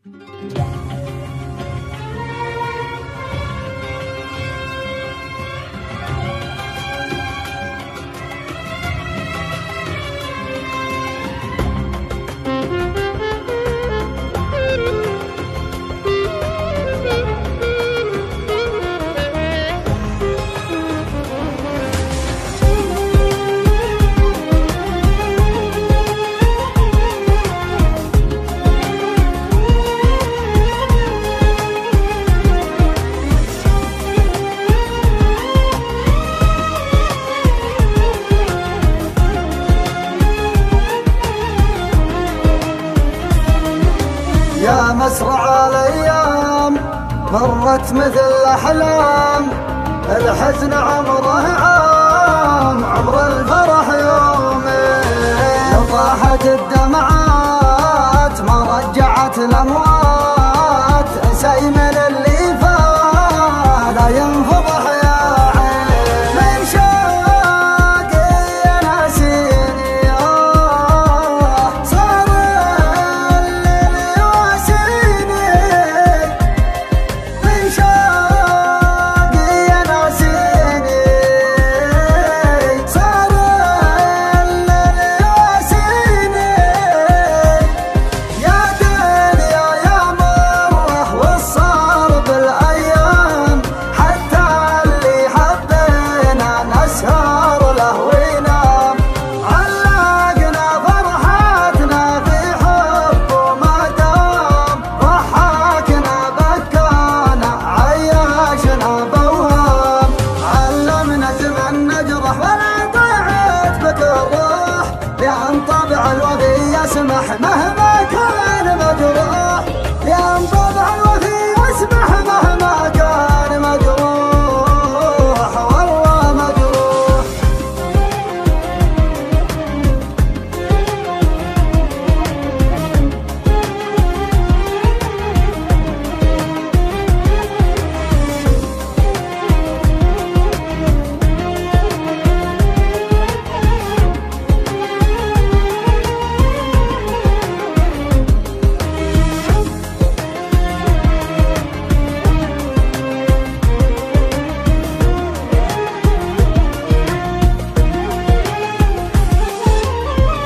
يا مسرع الايام مرت مثل الاحلام، الحزن عمره عام، عمر الفرح يومين. لو طاحت الدمعات ما رجعت الاموات، سيمن اللي فات لا ينفضح يا عين. من شوقي ناسيني صار الليل يواسيني. من شوقي ناسيني صار الليل يواسيني. يا دنيا يا مره والصار بالايام، حتى اللي حبينا نسهر له وينام. علقنا فرحتنا في حب وما دام، ضحكنا بكانا عياشنا بوهام. علمنا زمن نجرح ولا ضيعت بك الروح، لأن طبع الوفي يسمح مهما كان مجروح. لأن طبع الوفي يسمح مهما كان مجروح، والله مجروح.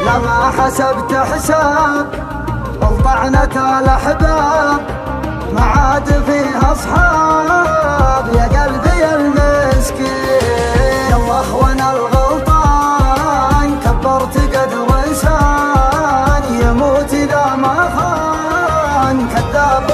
لما حسبت حساب الطعنة الأحباب، ما عاد فيها أصحاب يا قلبي المسكين. الله وانا الغلطان كبرت قدر إنسان، يموت إذا ما خان كذاب